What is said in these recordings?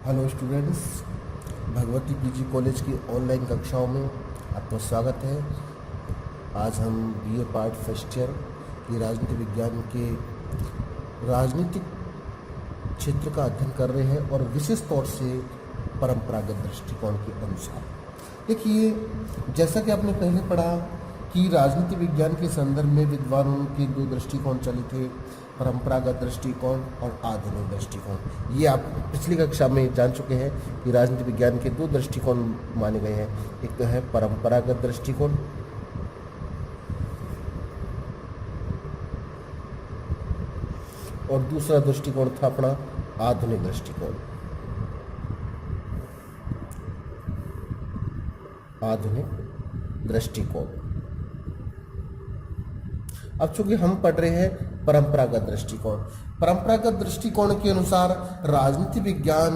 Hello students, Bhagwati PG college की online कक्षाओं में आपका स्वागत है। आज हम बीए पार्ट फर्स्ट ईयर की राजनीति विज्ञान के राजनीतिक क्षेत्र का अध्ययन कर रहे हैं और विशेष तौर से परंपरागत दृष्टिकोण के अनुसार। देखिए, जैसा कि आपने पहले पढ़ा कि राजनीति विज्ञान के संदर्भ में विद्वानों के दो दृष्टिकोण चले थे, परंपरागत दृष्टिकोण और आधुनिक दृष्टिकोण। ये आप पिछली कक्षा में जान चुके हैं कि राजनीति विज्ञान के दो दृष्टिकोण माने गए हैं। एक तो है परंपरागत दृष्टिकोण और दूसरा दृष्टिकोण था अपना आधुनिक दृष्टिकोण। आधुनिक दृष्टिकोण। अब चूंकि हम पढ़ रहे हैं परंपरागत दृष्टिकोण, परंपरागत दृष्टिकोण के अनुसार राजनीति विज्ञान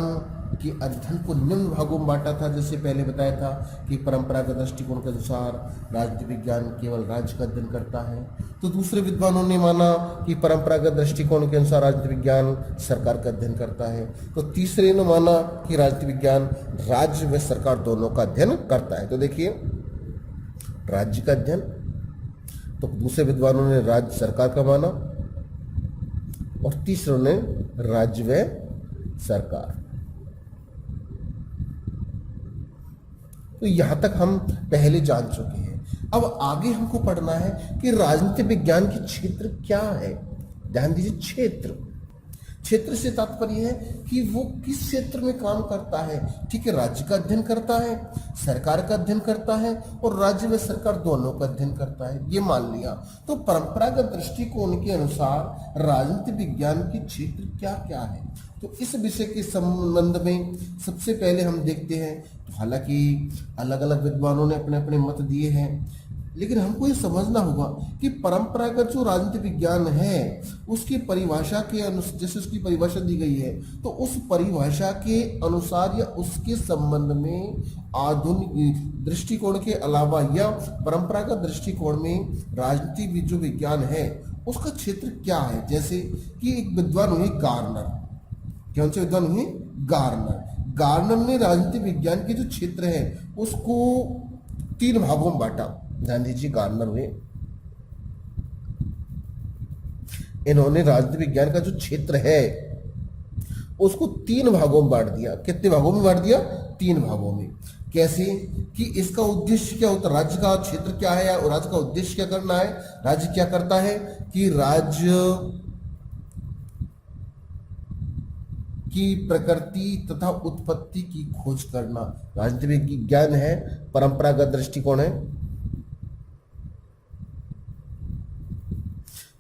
के अध्ययन को निम्न भागों में बांटा था। जैसे पहले बताया था कि परंपरागत दृष्टिकोण के अनुसार राजनीति विज्ञान केवल राज्य का अध्ययन करता है, तो दूसरे विद्वानों ने माना कि परंपरागत दृष्टिकोण के अनुसार राजनीति विज्ञान सरकार का अध्ययन करता है, तो तीसरे ने माना कि राजनीति विज्ञान राज्य व सरकार दोनों का अध्ययन करता है। तो देखिए, राज्य का अध्ययन, तो दूसरे विद्वानों ने राज्य सरकार का माना और तीसरों ने राज्य व सरकार। तो यहां तक हम पहले जान चुके हैं। अब आगे हमको पढ़ना है कि राजनीति विज्ञान के क्षेत्र क्या है। ध्यान दीजिए, क्षेत्र। क्षेत्र से तात्पर्य है कि वो किस क्षेत्र में काम करता है। ठीक है, राज्य का अध्ययन करता है, सरकार का अध्ययन करता है और राज्य व सरकार दोनों का अध्ययन करता है, ये मान लिया। तो परंपरागत दृष्टिकोण के अनुसार राजनीति विज्ञान के क्षेत्र क्या क्या है, तो इस विषय के संबंध में सबसे पहले हम देखते हैं। तो हालांकि अलग अलग विद्वानों ने अपने अपने मत दिए हैं, लेकिन हमको ये समझना होगा कि परंपरागत जो राजनीति विज्ञान है उसकी परिभाषा के अनुसार, जैसे उसकी परिभाषा दी गई है, तो उस परिभाषा के अनुसार या उसके संबंध में आधुनिक दृष्टिकोण के अलावा या परंपरागत दृष्टिकोण में राजनीति जो विज्ञान है उसका क्षेत्र क्या है। जैसे कि एक विद्वान हुए गार्नर। कौन से विद्वान हुए? गार्नर। गार्नर ने राजनीति विज्ञान के जो क्षेत्र है उसको 3 भागों में बांटा। ध्यान दीजिए, गार्नर हुए, इन्होंने राजनीति विज्ञान का जो क्षेत्र है उसको 3 भागों में बांट दिया। कितने भागों में बांट दिया? 3 भागों में। कैसे कि इसका उद्देश्य क्या होता है, राज्य का क्षेत्र क्या है और राज्य का उद्देश्य क्या करना है। राज्य क्या करता है कि राज्य की प्रकृति तथा उत्पत्ति की खोज करना राजनीति विज्ञान है, परंपरागत दृष्टिकोण है।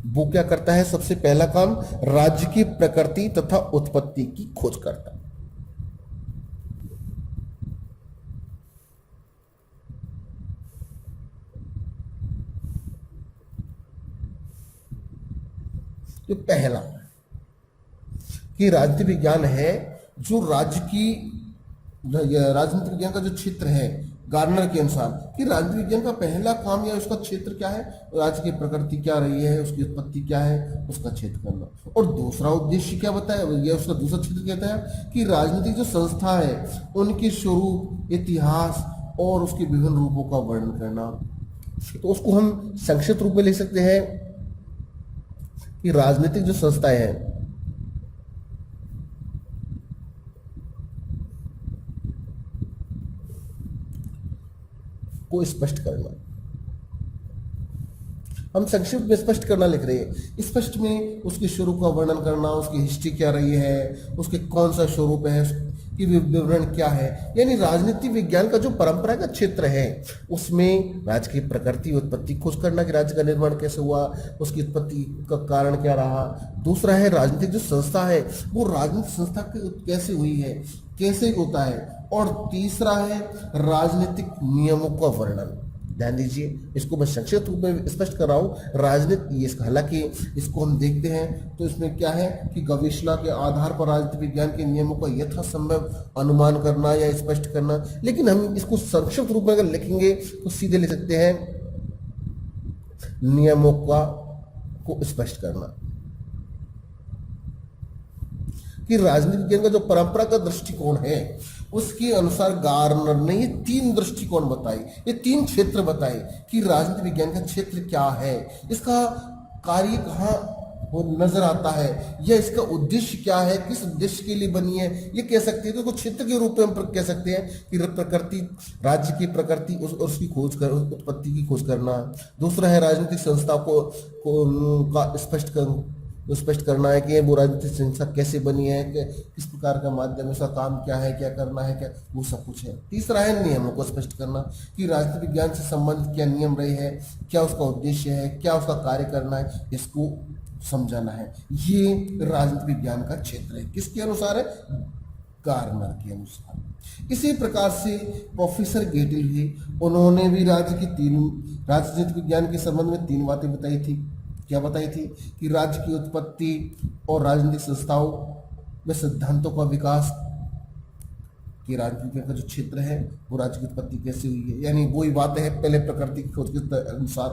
वो क्या करता है? सबसे पहला काम राज्य की प्रकृति तथा उत्पत्ति की खोज करता है। तो पहला कि राजनीति विज्ञान है जो राज्य की, राजनीति विज्ञान का जो क्षेत्र है गार्नर के अनुसार, कि राजनीति विज्ञान का पहला काम या उसका क्षेत्र क्या है, राज्य की प्रकृति क्या रही है, उसकी उत्पत्ति क्या है, उसका क्षेत्र करना। और दूसरा उद्देश्य क्या बताया, या उसका दूसरा क्षेत्र कहता है कि राजनीतिक जो संस्था है उनके स्वरूप, इतिहास और उसके विभिन्न रूपों का वर्णन करना। तो उसको हम संक्षिप्त रूप में ले सकते हैं कि राजनीतिक जो संस्थाएं हैं को स्पष्ट करना। हम संक्षिप्त में स्पष्ट करना लिख रहे हैं। स्पष्ट में उसके स्वरूप का वर्णन करना, उसकी हिस्ट्री क्या रही है, उसके कौन सा स्वरूप है, उसकी विवरण क्या है। यानी राजनीति विज्ञान का जो परंपरागत क्षेत्र है उसमें राज्य की प्रकृति, उत्पत्ति खोज करना कि राज्य का निर्माण कैसे हुआ, उसकी उत्पत्ति का कारण क्या रहा। दूसरा है राजनीतिक जो संस्था है वो राजनीतिक संस्था कैसे हुई है, कैसे होता है। और तीसरा है राजनीतिक नियमों का वर्णन। ध्यान दीजिए, इसको मैं संक्षिप्त रूप में स्पष्ट कर रहा हूं। राजनीति, हालांकि इसको हम देखते हैं तो इसमें क्या है कि गवेषणा के आधार पर राजनीति विज्ञान के नियमों का यथासंभव अनुमान करना या स्पष्ट करना, लेकिन हम इसको संक्षिप्त रूप में अगर लिखेंगे तो सीधे लिख सकते हैं नियमों का को स्पष्ट करना। कि राजनीति विज्ञान का जो परंपरागत दृष्टिकोण है उसके अनुसार गार्नर ने ये 3 दृष्टिकोण बताए, ये 3 क्षेत्र बताए कि राजनीति विज्ञान का क्षेत्र क्या है, इसका कार्य कहाँ वो नजर आता है, या इसका उद्देश्य क्या है, किस उद्देश्य के लिए बनी है, ये कह सकते हैं। तो कुछ क्षेत्र के रूप में हम कह सकते हैं कि प्रकृति, राज्य की प्रकृति और उसकी खोज कर, उत्पत्ति की खोज करना। दूसरा है राजनीतिक संस्था को स्पष्ट करना है कि वो राजनीतिक संस्था कैसे बनी है, किस प्रकार का माध्यम है, उसका काम क्या है, क्या करना है, क्या वो सब कुछ है। तीसरा है नियमों को स्पष्ट करना कि राजनीति विज्ञान से संबंधित क्या नियम रहे हैं, क्या उसका उद्देश्य है, क्या उसका कार्य करना है, इसको समझाना है। ये राजनीति विज्ञान का क्षेत्र है। किसके अनुसार है? गार्नर के अनुसार। इसी प्रकार से प्रोफेसर गेटिल भी, उन्होंने भी राजनीतिक विज्ञान के संबंध में 3 बातें बताई थी। क्या बताई थी? कि राज्य की उत्पत्ति और राजनीतिक संस्थाओं में सिद्धांतों का विकास, कि राजनीति का जो क्षेत्र है वो राज्य की उत्पत्ति कैसे हुई है, यानी वही बात है पहले प्रकृति की खोज के अनुसार।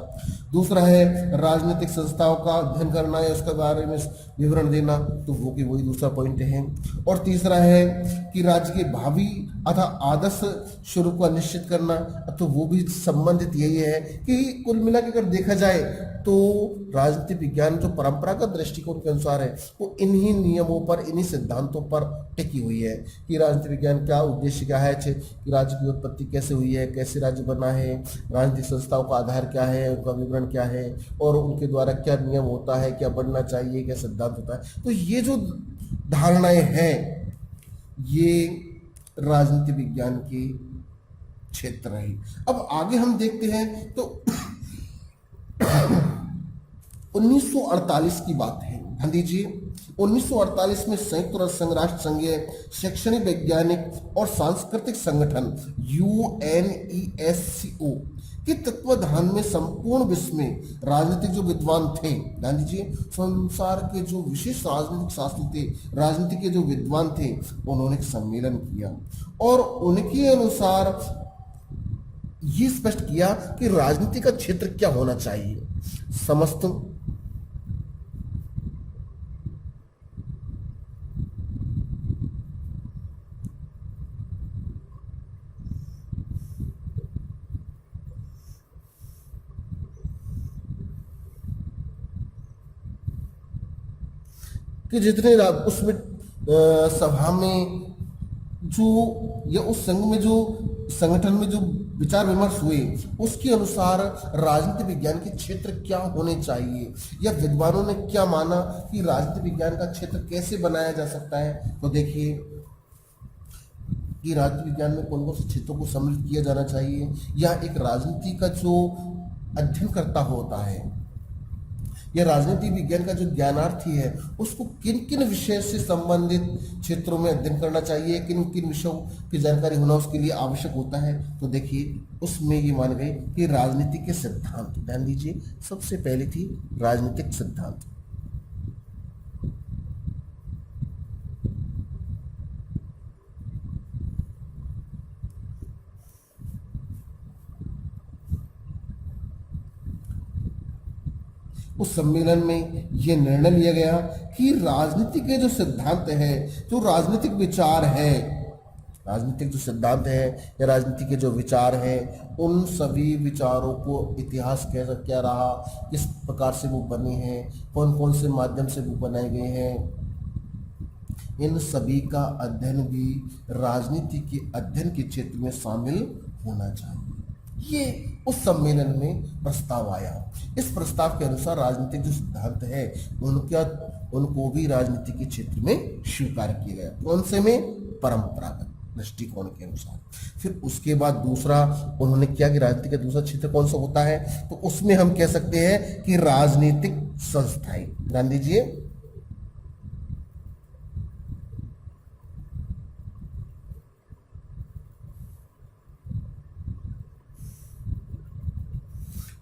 दूसरा है राजनीतिक संस्थाओं का अध्ययन करना है, उसके बारे में विवरण देना, तो वो की वही दूसरा पॉइंट है। और तीसरा है कि राज्य के भावी अथवा आदर्श स्वरूप का निश्चित करना, तो वो भी संबंधित यही है कि कुल मिला के अगर देखा जाए तो राजनीतिक विज्ञान जो परंपरागत दृष्टिकोण के अनुसार है वो इन्हीं नियमों पर, इन्हीं सिद्धांतों पर टिकी हुई है कि राजनीतिक विज्ञान क्या उद्देश्य क्या है, कि राज्य की उत्पत्ति कैसे हुई है, कैसे राज्य बना है, राजनीतिक संस्थाओं का आधार क्या है, उनका विवरण क्या है, और उनके द्वारा क्या नियम होता है, क्या बनना चाहिए, क्या सिद्धांत होता है। तो ये जो धारणाएं हैं ये राजनीति विज्ञान के क्षेत्र है। अब आगे हम देखते हैं तो 1948 की बात है, ध्यान दीजिए। 1948 में संयुक्त राष्ट्र संघीय शैक्षणिक, वैज्ञानिक और सांस्कृतिक संगठन UNESCO के तत्वाधान में संपूर्ण विश्व में राजनीतिक जो विद्वान थे, ध्यान दीजिए, संसार के जो विशेष राजनीतिक शास्त्री थे, राजनीति के जो विद्वान थे, उन्होंने एक सम्मेलन किया और उनके अनुसार ये स्पष्ट किया कि राजनीति का क्षेत्र क्या होना चाहिए। समस्त कि जितने उसमें सभा में जो या उस संघ में जो संगठन में जो विचार विमर्श हुए उसके अनुसार राजनीति विज्ञान के क्षेत्र क्या होने चाहिए, या विद्वानों ने क्या माना कि राजनीति विज्ञान का क्षेत्र कैसे बनाया जा सकता है। तो देखिए कि राजनीति विज्ञान में कौन कौन से क्षेत्रों को सम्मिलित किया जाना चाहिए, या एक राजनीति का जो अध्ययन करता होता है या राजनीति विज्ञान का जो ज्ञानार्थी है उसको किन किन विषय से संबंधित क्षेत्रों में अध्ययन करना चाहिए, किन किन विषयों की जानकारी होना उसके लिए आवश्यक होता है। तो देखिए उसमें ये मान गए कि राजनीति के सिद्धांत, ध्यान दीजिए, सबसे पहले थी राजनीतिक सिद्धांत। उस सम्मेलन में यह निर्णय लिया गया कि राजनीति के जो सिद्धांत है, जो राजनीतिक विचार है, राजनीतिक जो सिद्धांत है या राजनीति के जो विचार हैं, उन सभी विचारों को इतिहास कैसा क्या रहा, किस प्रकार से वो बने हैं, कौन कौन से माध्यम से वो बनाए गए हैं, इन सभी का अध्ययन भी राजनीति के अध्ययन के क्षेत्र में शामिल होना चाहिए। ये उस सम्मेलन में प्रस्ताव आया। इस प्रस्ताव के अनुसार राजनीतिक जो सिद्धांत है उनको भी राजनीति के क्षेत्र में स्वीकार किया गया। कौन से में? परंपरागत दृष्टिकोण के अनुसार। फिर उसके बाद दूसरा उन्होंने क्या कि राजनीति का दूसरा क्षेत्र कौन सा होता है, तो उसमें हम कह सकते हैं कि राजनीतिक संस्थाएं। ध्यान दीजिए,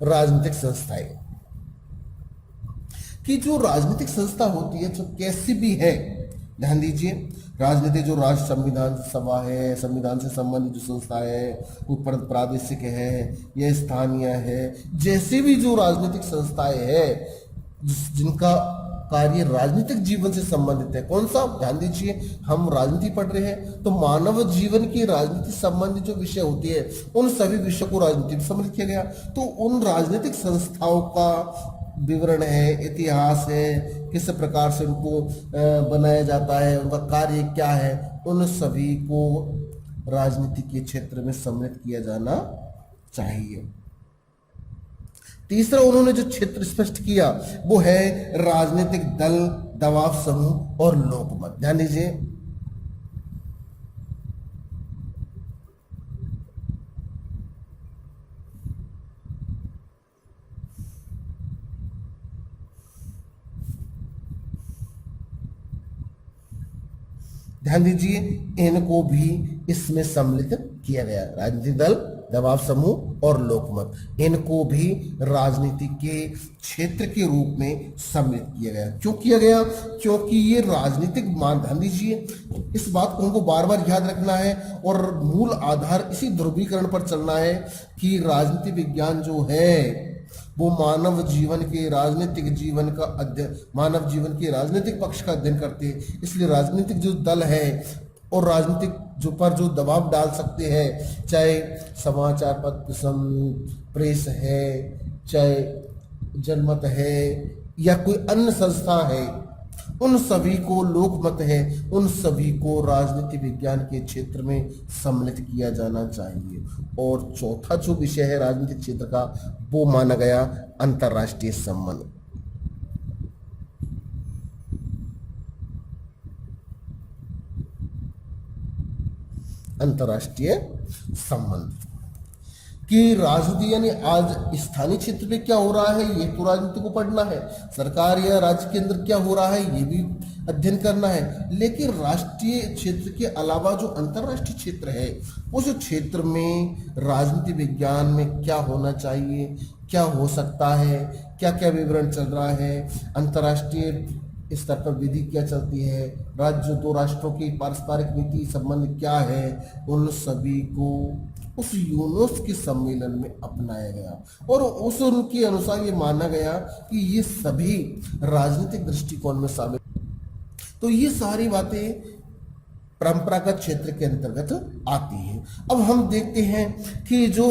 राजनीतिक संस्थाएं कि जो राजनीतिक संस्था होती है जो कैसी भी है, ध्यान दीजिए, राजनीति जो राष्ट्र संविधान सभा है, संविधान से संबंधित जो संस्था है, वो प्रादेशिक है या स्थानीय है, जैसे भी जो राजनीतिक संस्थाएं है जिनका कार्य राजनीतिक जीवन से संबंधित है। कौन सा? ध्यान दीजिए, हम राजनीति पढ़ रहे हैं तो मानव जीवन की राजनीति संबंधित जो विषय होती है उन सभी विषयों को राजनीति में सम्मिलित किया गया। तो उन राजनीतिक संस्थाओं का विवरण है, इतिहास है, किस प्रकार से उनको बनाया जाता है, उनका कार्य क्या है, उन सभी को राजनीति के क्षेत्र में सम्मिलित किया जाना चाहिए। तीसरा उन्होंने जो क्षेत्र स्पष्ट किया वो है राजनीतिक दल, दबाव समूह और लोकमत। ध्यान दीजिए, ध्यान दीजिए, इनको भी इसमें सम्मिलित किया गया। राजनीतिक दल, दबाव समूह और लोकमत, इनको भी राजनीति के क्षेत्र के रूप में सम्मिलित किया गया। क्यों किया गया? क्योंकि ये राजनीतिक मान, ध्यान दीजिए, इस बात को हमको बार बार याद रखना है और मूल आधार इसी ध्रुवीकरण पर चलना है कि राजनीति विज्ञान जो है वो मानव जीवन के राजनीतिक जीवन का अध्ययन, मानव जीवन के राजनीतिक पक्ष का अध्ययन करते हैं। इसलिए राजनीतिक जो दल है और राजनीतिक जो दबाव डाल सकते हैं, चाहे समाचार पत्र, प्रेस है, चाहे जनमत है या कोई अन्य संस्था है, उन सभी को, लोकमत है, उन सभी को राजनीति विज्ञान के क्षेत्र में सम्मिलित किया जाना चाहिए। और चौथा जो विषय है राजनीतिक क्षेत्र का वो माना गया अंतर्राष्ट्रीय संबंध। अंतर्राष्ट्रीय संबंध कि राजनीति यानी आज स्थानीय क्षेत्र पे क्या हो रहा है ये तो राजनीति को पढ़ना है, सरकार या राज्य के अंदर क्या हो रहा है ये भी अध्ययन करना है, लेकिन राष्ट्रीय क्षेत्र के अलावा जो अंतर्राष्ट्रीय क्षेत्र है उस क्षेत्र में राजनीति विज्ञान में क्या होना चाहिए, क्या हो सकता है, क्या क्या विवरण चल रहा है, अंतर्राष्ट्रीय स्तर पर विधि क्या चलती है, राज्य दो राष्ट्रों की पारस्परिक नीति संबंध क्या है, उन सभी को उस यूनेस्को के सम्मेलन में अपनाया गया और उस उनके अनुसार ये माना गया कि ये सभी राजनीतिक दृष्टिकोण में शामिल। तो ये सारी बातें परंपरागत क्षेत्र के अंतर्गत आती हैं। अब हम देखते हैं कि जो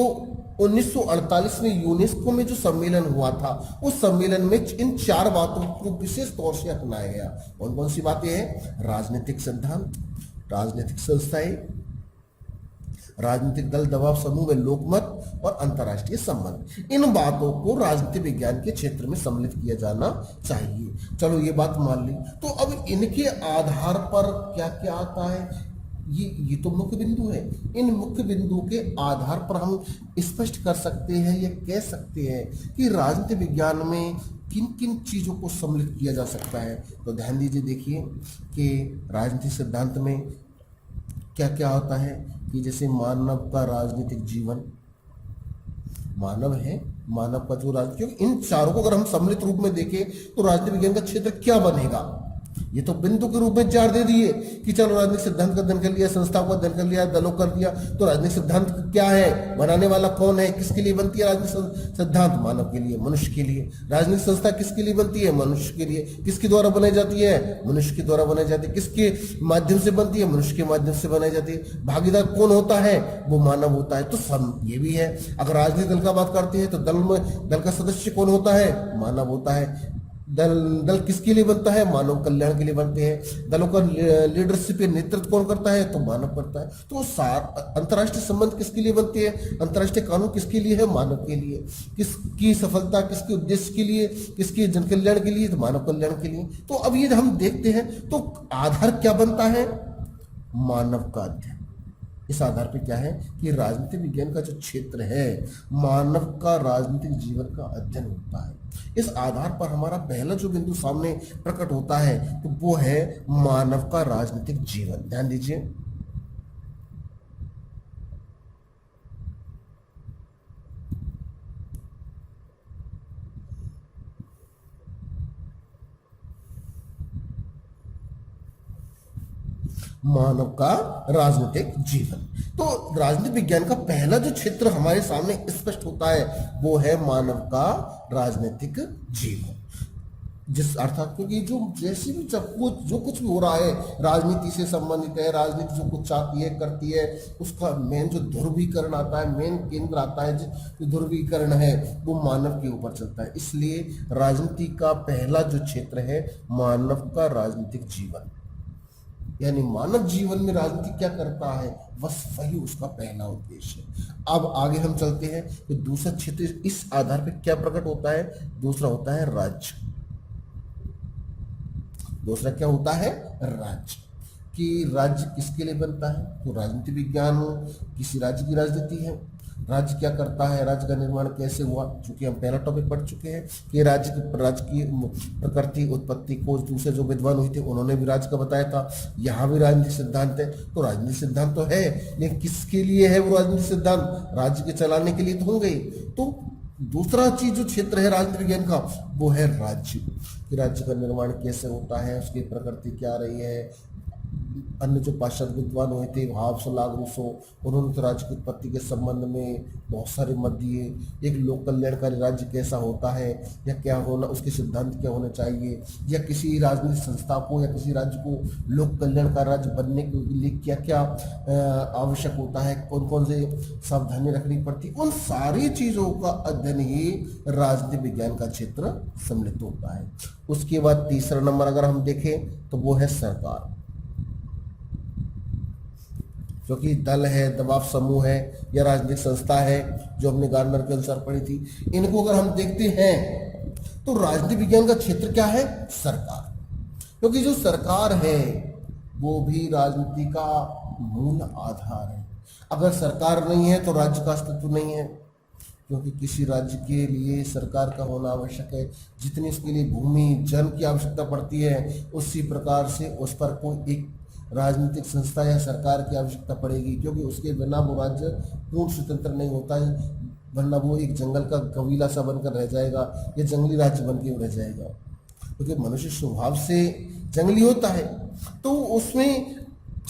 1948 में यूनेस्को में जो सम्मेलन हुआ था उस सम्मेलन में इन चार बातों को विशेष तौर से अपनाया गया। कौन कौन सी बातें हैं? राजनीतिक सिद्धांत, राजनीतिक संस्थाएं, राजनीतिक दल, दबाव समूह व लोकमत और अंतर्राष्ट्रीय संबंध। इन बातों को राजनीति विज्ञान के क्षेत्र में सम्मिलित किया जाना चाहिए। चलो ये बात मान ली, तो अब इनके आधार पर क्या क्या आता है ये तो मुख्य बिंदु है। इन मुख्य बिंदु के आधार पर हम स्पष्ट कर सकते हैं या कह सकते हैं कि राजनीति विज्ञान में किन किन चीजों को सम्मिलित किया जा सकता है। तो ध्यान दीजिए, देखिए कि राजनीतिक सिद्धांत में क्या क्या होता है कि जैसे मानव का राजनीतिक जीवन, मानव है, मानव का जो क्योंकि इन चारों को अगर हम सम्मिलित रूप में देखें तो राजनीति विज्ञान का क्षेत्र क्या बनेगा। ये तो बिंदु के रूप में चार दे दिए कि चलो राजनीतिक सिद्धांत का अध्ययन कर लिया, संस्थाओं का अध्ययन कर लिया, दलों कर दिया, तो राजनीतिक सिद्धांत क्या है, बनाने वाला कौन है, किसके लिए बनती है राजनीतिक सिद्धांत? मानव के लिए, मनुष्य के लिए। राजनीतिक संस्था किसके लिए बनती है? मनुष्य के लिए। किसके द्वारा बनाई जाती है? मनुष्य के द्वारा बनाई जाती है। किसके माध्यम से बनती है? मनुष्य के माध्यम से बनाई जाती है। भागीदार कौन होता है? वो मानव होता है। तो ये भी है। अगर राजनीतिक दल का बात करते हैं तो दल का सदस्य कौन होता है? मानव होता है। दल किसके लिए बनता है? मानव कल्याण के लिए बनते हैं। दलों का लीडरशिप या नेतृत्व कौन करता है? तो मानव करता है। तो अंतर्राष्ट्रीय संबंध किसके लिए बनते हैं? अंतर्राष्ट्रीय कानून किसके लिए है? मानव के लिए। किसकी सफलता किसके उद्देश्य के लिए? किसके जन कल्याण के लिए? तो मानव कल्याण के लिए। तो अब ये हम देखते हैं तो आधार क्या बनता है? मानव का अध्ययन। इस आधार पे क्या है कि राजनीति विज्ञान का जो क्षेत्र है मानव का राजनीतिक जीवन का अध्ययन होता है। इस आधार पर हमारा पहला जो बिंदु सामने प्रकट होता है तो वो है मानव का राजनीतिक जीवन। ध्यान दीजिए, मानव का राजनीतिक जीवन। तो राजनीतिक विज्ञान का पहला जो क्षेत्र हमारे सामने स्पष्ट होता है वो है मानव का राजनीतिक जीवन। जिस अर्थात क्योंकि जो जैसे भी सब कुछ जो कुछ भी हो रहा है राजनीति से संबंधित है, राजनीति जो कुछ चाहती है करती है, उसका मेन जो ध्रुवीकरण आता है, मेन केंद्र आता है, जो ध्रुवीकरण है वो मानव के ऊपर चलता है। इसलिए राजनीति का पहला जो क्षेत्र है मानव का राजनीतिक जीवन, यानी मानव जीवन में राजनीति क्या करता है, बस वही उसका पहला उद्देश्य है। अब आगे हम चलते हैं कि दूसरा क्षेत्र इस आधार पर क्या प्रकट होता है। दूसरा होता है राज्य। दूसरा क्या होता है, राज्य। कि राज्य किसके लिए बनता है, तो राजनीति विज्ञान किसी राज्य की राजनीति है। राज्य क्या करता है, राज्य का निर्माण कैसे हुआ, क्योंकि हम पहला टॉपिक पढ़ चुके हैं कि राज्य की प्रकृति उत्पत्ति को दूसरे जो विद्वान हुए थे उन्होंने भी राज्य का बताया था। यहाँ भी राजनीतिक सिद्धांत है, तो राजनीतिक सिद्धांत तो है, लेकिन किसके लिए है वो राजनीतिक सिद्धांत, राज्य के चलाने के लिए तो होंगे। तो दूसरा चीज जो क्षेत्र है राजनीति विज्ञान का वो है राज्य, कि राज्य का निर्माण कैसे होता है, उसकी प्रकृति क्या रही है। अन्य जो पाश्चात्य विद्वान हुए थे हाब्स लागरूसो, उन्होंने तो राज्य की उत्पत्ति के संबंध में बहुत सारे मत दिए। एक लोक कल्याणकारी राज्य कैसा होता है या क्या होना, उसके सिद्धांत क्या होने चाहिए, या किसी राजनीतिक संस्था को या किसी राज्य को लोक कल्याणकारी राज्य बनने के लिए क्या क्या आवश्यक होता है, कौन कौन से सावधानी रखनी पड़ती, उन सारी चीजों का अध्ययन ही राजनीति विज्ञान का क्षेत्र सम्मिलित होता है। उसके बाद तीसरा नंबर अगर हम देखें तो वो है सरकार, जो कि दल है, दबाव समूह है या राजनीतिक संस्था है, जो हमने गार्डनर के अनुसार पढ़ी थी। इनको अगर हम देखते हैं तो राजनीति विज्ञान का क्षेत्र क्या है, सरकार। क्योंकि जो सरकार है वो भी राजनीति का मूल आधार है। अगर सरकार नहीं है तो राज्य का अस्तित्व नहीं है, क्योंकि किसी राज्य के लिए सरकार का होना आवश्यक है। जितनी उसके लिए भूमि जन की आवश्यकता पड़ती है उसी प्रकार से उस पर कोई एक राजनीतिक संस्था या सरकार की आवश्यकता पड़ेगी, क्योंकि उसके बिना वो राज्य पूर्ण स्वतंत्र नहीं होता है, वरना वो एक जंगल का कबीला सा बनकर रह जाएगा या जंगली राज्य बन के रह जाएगा। क्योंकि मनुष्य स्वभाव से जंगली होता है, तो उसमें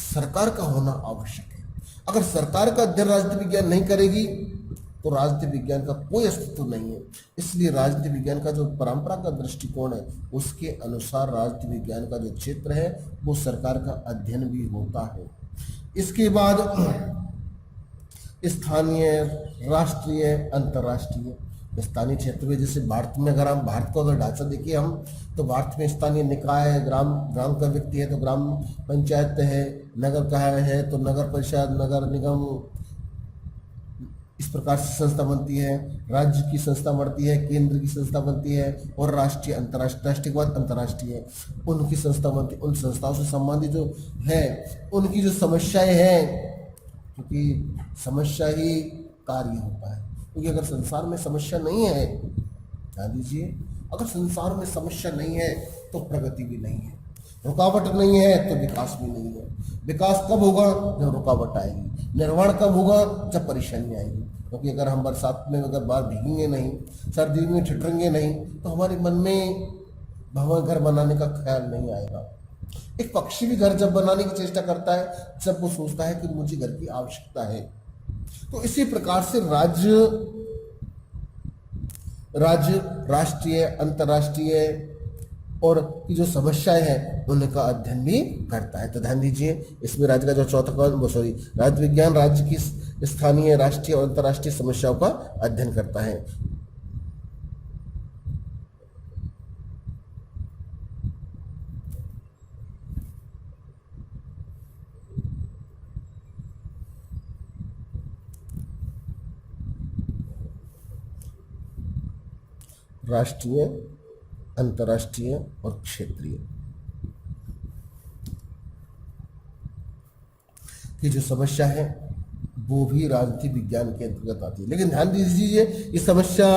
सरकार का होना आवश्यक है। अगर सरकार का अध्ययन राजनीति विज्ञान नहीं करेगी तो राजनीति विज्ञान का कोई अस्तित्व नहीं है। इसलिए राजनीति विज्ञान का जो परंपरागत दृष्टिकोण है उसके अनुसार राजनीति विज्ञान का जो क्षेत्र है वो सरकार का अध्ययन भी होता है। इसके बाद स्थानीय, राष्ट्रीय, अंतर्राष्ट्रीय। स्थानीय क्षेत्र में जैसे भारत में अगर हम भारत को अगर ढांचा देखिए हम, तो भारत में स्थानीय निकाय है, ग्राम का व्यक्ति है तो ग्राम पंचायत है, नगर का है तो नगर परिषद, नगर निगम, इस प्रकार से संस्था बनती है। राज्य की संस्था बढ़ती है, केंद्र की संस्था बनती है, और राष्ट्रीय, अंतर्राष्ट्रीय, राष्ट्रीय के बाद अंतर्राष्ट्रीय उनकी संस्था बनती है। उन संस्थाओं से संबंधित जो है उनकी जो समस्याएं हैं, क्योंकि समस्या ही कार्य होता है। क्योंकि अगर संसार में समस्या नहीं है, ध्यान दीजिए, अगर संसार में समस्या नहीं है तो प्रगति भी नहीं है, रुकावट नहीं है तो विकास भी नहीं है। विकास कब होगा, जब रुकावट आएगी। निर्माण कब होगा, जब परेशानी आएगी। क्योंकि अगर हम बरसात में अगर बाहर भीगेंगे नहीं, सर्दी में ठिठुरेंगे नहीं, तो हमारे मन में भवन घर बनाने का ख्याल नहीं आएगा। एक पक्षी भी घर जब बनाने की चेष्टा करता है जब वो सोचता है कि मुझे घर की आवश्यकता है। तो इसी प्रकार से राज्य, राष्ट्रीय, अंतर्राष्ट्रीय और की जो समस्याएं हैं उनका अध्ययन भी करता है। तो ध्यान दीजिए, इसमें राज्य का जो चौथा राज्य विज्ञान राज्य की स्थानीय, राष्ट्रीय और अंतर्राष्ट्रीय समस्याओं का अध्ययन करता है। राष्ट्रीय, अंतर्राष्ट्रीय और क्षेत्रीय की जो समस्या है वो भी राजनीति विज्ञान के अंतर्गत आती है। लेकिन ध्यान दीजिए, ये समस्या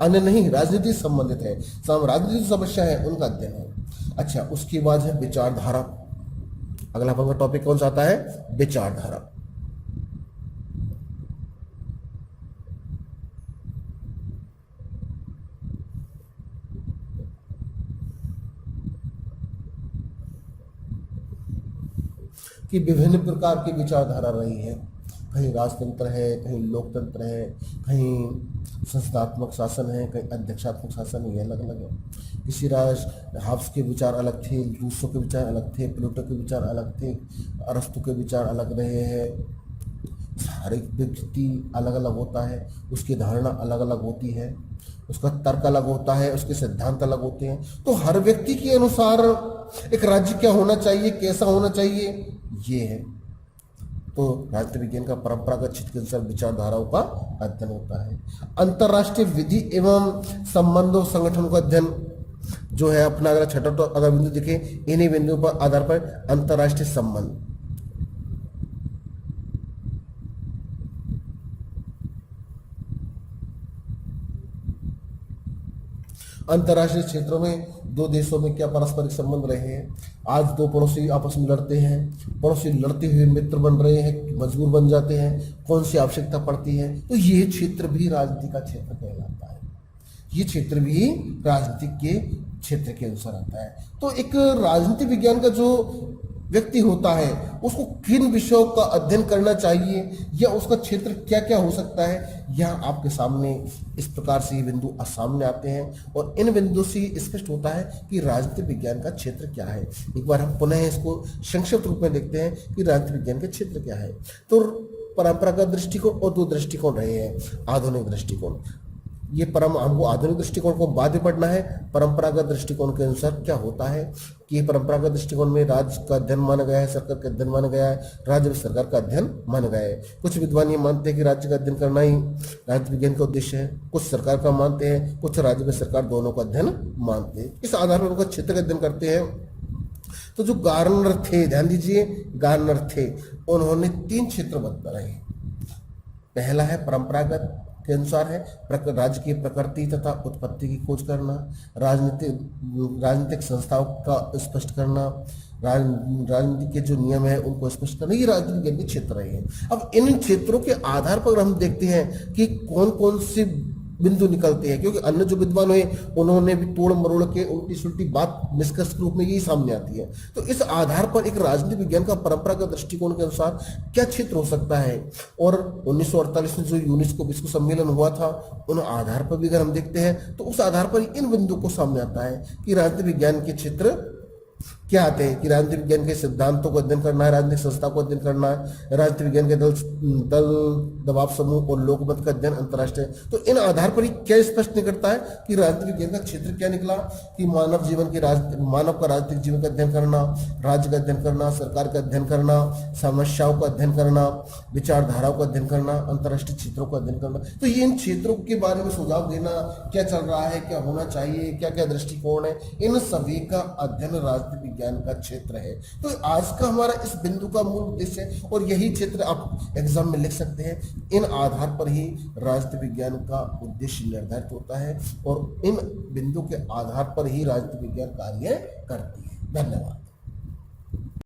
अन्य नहीं, राजनीति से संबंधित है। राजनीतिक समस्या है उनका अध्ययन है। अच्छा, उसके बाद है विचारधारा। अगला हमारा टॉपिक कौन सा आता है, विचारधारा। कि विभिन्न प्रकार की विचारधारा रही है। कहीं राजतंत्र है, कहीं लोकतंत्र है, कहीं संस्थात्मक शासन है, कहीं अध्यक्षात्मक शासन है, ये अलग अलग है। किसी राष्ट्र हाब्स के विचार अलग थे, रूसो के विचार अलग थे, प्लेटो के विचार अलग थे, अरस्तु के विचार अलग रहे हैं। हर एक व्यक्ति अलग अलग होता है, उसकी धारणा अलग अलग होती है, उसका तर्क अलग होता है, उसके सिद्धांत अलग होते हैं। तो हर व्यक्ति के अनुसार एक राज्य क्या होना चाहिए, कैसा होना चाहिए, ये है। तो राजनीति विज्ञान का परंपरागत क्षेत्र के अनुसार विचारधाराओं का अध्ययन होता है। अंतरराष्ट्रीय विधि एवं संबंधों संगठन का अध्ययन जो है अपना, अगर छठा तो अगर बिंदु देखे, इन्हीं बिंदुओं पर आधार पर अंतरराष्ट्रीय संबंध, अंतरराष्ट्रीय क्षेत्रों में दो देशों में क्या पारस्परिक संबंध रहे हैं। आज दो पड़ोसी आपस में लड़ते हैं, पड़ोसी लड़ते हुए मित्र बन रहे हैं, मजबूर बन जाते हैं, कौन सी आवश्यकता पड़ती है। तो ये क्षेत्र भी राजनीति का क्षेत्र कहलाता है, ये क्षेत्र भी राजनीति के क्षेत्र के अनुसार आता है। तो एक राजनीति विज्ञान का जो व्यक्ति होता है उसको किन विषयों का अध्ययन करना चाहिए या उसका क्षेत्र क्या क्या हो सकता है, यह आपके सामने इस प्रकार से ये बिंदु सामने आते हैं। और इन बिंदु से स्पष्ट होता है कि राजनीति विज्ञान का क्षेत्र क्या है। एक बार हम पुनः इसको संक्षिप्त रूप में देखते हैं कि राजनीति विज्ञान का क्षेत्र क्या है। तो परंपरागत दृष्टिकोण और दो दृष्टिकोण रहे हैं, आधुनिक दृष्टिकोण। ये हमको आधुनिक दृष्टिकोण को बाद में पढ़ना है। परंपरागत दृष्टिकोण के अनुसार क्या होता है कि परंपरागत दृष्टिकोण में राज्य का अध्ययन माना गया है, सरकार का अध्ययन माना गया है, राज्य में सरकार का अध्ययन माना गया है। कुछ विद्वान ये मानते हैं कि राज्य का अध्ययन करना ही राजनीति विज्ञान का उद्देश्य है, कुछ सरकार का मानते हैं, कुछ राज्य में सरकार, दोनों का अध्ययन मानते हैं। इस आधार पर उनका क्षेत्र का अध्ययन करते हैं। तो जो गार्नर थे, ध्यान दीजिए, गार्नर थे, उन्होंने 3 क्षेत्र बताए। पहला है परंपरागत के अनुसार है राज्य की प्रकृति तथा उत्पत्ति की खोज करना, राजनीतिक संस्थाओं का स्पष्ट करना, राजनीति के जो नियम है उनको स्पष्ट करना, ये राजनीति विज्ञान के क्षेत्र रहे हैं। अब इन क्षेत्रों के आधार पर हम देखते हैं कि कौन कौन से बिंदु निकलते हैं, क्योंकि अन्य जो विद्वान हुए उन्होंने भी तोड़ मरोड़ के उल्टी सुल्टी बात निष्कर्ष के रूप में यही सामने आती है। तो इस आधार पर एक राजनीति विज्ञान का परंपरागत दृष्टिकोण के अनुसार क्या क्षेत्र हो सकता है। और 1948 में जो यूनेस्को विश्व सम्मेलन हुआ था, उन आधार पर भी अगर हम देखते हैं तो उस आधार पर इन बिंदुओं को सामने आता है कि राजनीति विज्ञान के क्षेत्र क्या आते हैं। कि राजनीति विज्ञान के सिद्धांतों को अध्ययन करना है, राजनीतिक संस्था को अध्ययन करना है, राजनीति विज्ञान के दल दबाव समूह और लोकमत का अध्ययन अंतर्राष्ट्रीय। तो इन आधार पर ही क्या स्पष्ट निकलता है कि राजनीति विज्ञान का क्षेत्र क्या निकला कि मानव जीवन के मानव का राजनीतिक जीवन का अध्ययन करना, राज्य का अध्ययन करना, सरकार का अध्ययन करना, समस्याओं का अध्ययन करना, विचारधाराओं का अध्ययन करना, अंतर्राष्ट्रीय क्षेत्रों का अध्ययन करना। तो ये इन क्षेत्रों के बारे में सुझाव देना, क्या चल रहा है, क्या होना चाहिए, क्या क्या दृष्टिकोण है, इन सभी का अध्ययन राजनीति विज्ञान का क्षेत्र है। तो आज का हमारा इस बिंदु का मूल उद्देश्य है और यही क्षेत्र आप एग्जाम में लिख सकते हैं। इन आधार पर ही राजनीति विज्ञान का उद्देश्य निर्धारित होता है और इन बिंदु के आधार पर ही राजनीति विज्ञान कार्य करती है। धन्यवाद।